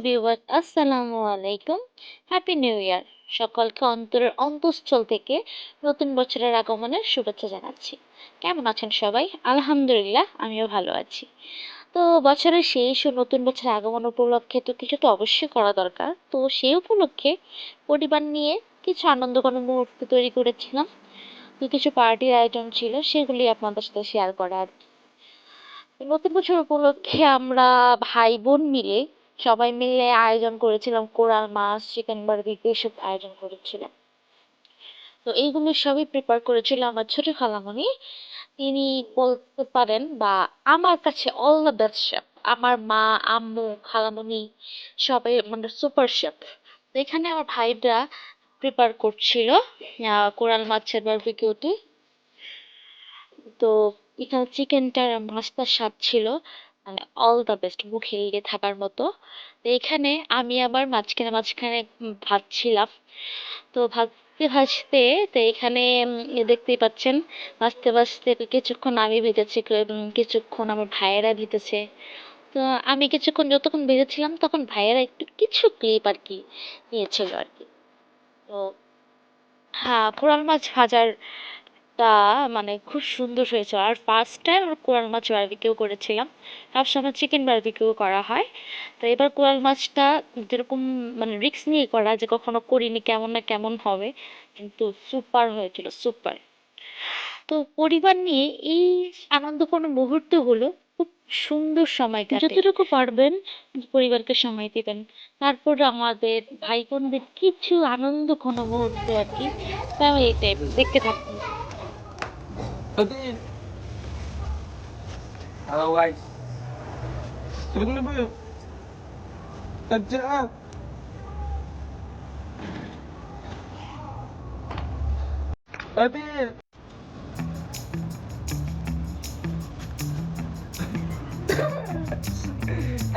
Viewer আসসালামু আলাইকুম। Happy new year. সকলকে অন্তরের অন্তঃস্থল থেকে নতুন বছরের আগমনের শুভেচ্ছা জানাচ্ছি। কেমন আছেন সবাই? আলহামদুলিল্লাহ, আমিও ভালো আছি। তো বছরের শেষ ও নতুন বছরের আগমন উপলক্ষে তো কিছু তো অবশ্যই করা দরকার। তো সেই উপলক্ষে পরিবার নিয়ে কিছু আনন্দঘন মুহূর্ত তৈরি করেছিলাম। তো কিছু পার্টির আয়োজন ছিল, সেগুলি আপনাদের সাথে শেয়ার করা আর কি। নতুন বছর উপলক্ষে আমরা ভাই বোন মিলে সবাই মিলে আয়োজন করেছিলাম, কোরাল মাছ, চিকেন বারবিকিউ এসব আয়োজন করেছিলাম। তো এইগুলো সবই প্রিপেয়ার করেছিল আমার ছোট খালামণি। তিনি বলতে পারেন বা আমার কাছে অল দ্য বেস্ট শেফ। আমার মা, আম্মু, খালামণি সবাই মানে সুপার শেফ। তো এখানে আমার ভাইরা প্রিপেয়ার করছিল কোরাল মাছের বারবিকিউটি। তো এখানে চিকেনটার মাছটার স্বাদ ছিল মানে অল দ্য বেস্ট, মুখে লেগে থাকার মতো। তো এখানে আমি আবার মাঝখানে মাঝখানে ভাজছিলাম। তো ভাজতে ভাজতে তো এখানে দেখতেই পাচ্ছেন, ভাজতে ভাজতে কিছুক্ষণ আমি ভেজেছি, কিছুক্ষণ আমার ভাইয়েরা ভেজেছে। তো আমি কিছুক্ষণ যতক্ষণ ভেজেছিলাম তখন ভাইয়েরা একটু কিছু ক্লিপ আর কি নিয়েছিল আর কি। তো হ্যাঁ, কোরাল মাছ ভাজার তা মানে খুব সুন্দর হয়েছে। আর ফার্স্ট টাইম আমরা কোরাল মাছ বারবিকিউ করেছিলাম। সবসময় চিকেন বারবিকিউ করা হয়, তো এবার কোরাল মাছটা যেরকম মানে রিস্ক নিয়ে করা, যে কখনো করিনি, কেমন না কেমন হবে, কিন্তু সুপার হয়েছিল, সুপার। তো পরিবার নিয়ে এই আনন্দঘন মুহূর্তগুলো খুব সুন্দর সময় কাটে। যতটুকু পারবেন পরিবারকে সময় দিবেন। তারপর আমাদের ভাই বোনদের কিছু আনন্দঘন মুহূর্ত আর কি, ফ্যামিলি টাইপ দেখতে থাকুন। Pati, otherwise, sabi ko na ba yun? Tadya ka. Pati,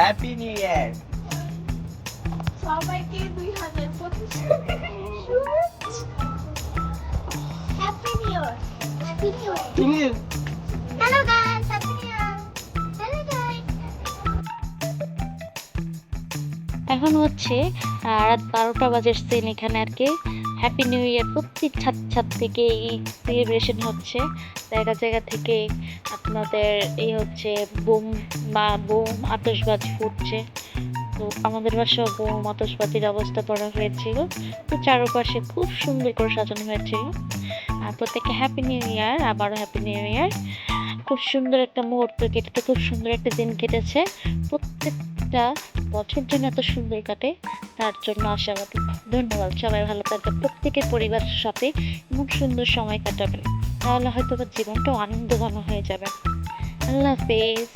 Happy New Year! সবাইকে 2025 happy new year. Happy new year. Tingin! Hello guys, happy new year. Hello guys. এখন হচ্ছে রাত 12টা বাজে সিন এখানে আর কি। হ্যাপি নিউ ইয়ার প্রত্যেক ছাদ ছাদ থেকে এই সেলিব্রেশন হচ্ছে। জায়গা জায়গা থেকে আপনাদের এই হচ্ছে বোম বা বোম আতশবাজি ফুটছে। তো আমাদের বাসায় বোম আতশবাজির ব্যবস্থা করা হয়েছিল। তো চারপাশে খুব সুন্দর করে সাজানো হয়েছিল। আর প্রত্যেকে হ্যাপি নিউ ইয়ার, আবারও হ্যাপি নিউ ইয়ার। খুব সুন্দর একটা মুহূর্ত কেটেছে, খুব সুন্দর একটা দিন কেটেছে। প্রত্যেকটা বছর যেন এত সুন্দর কাটে তার জন্য আশাবাদী। ধন্যবাদ। সবাই ভালো থাকবেন, প্রত্যেকের পরিবারের সাথে এমন সুন্দর সময় কাটাবেন, তাহলে হয়তো বা জীবনটাও আনন্দঘন হয়ে যাবে। আল্লাহ হাফেজ।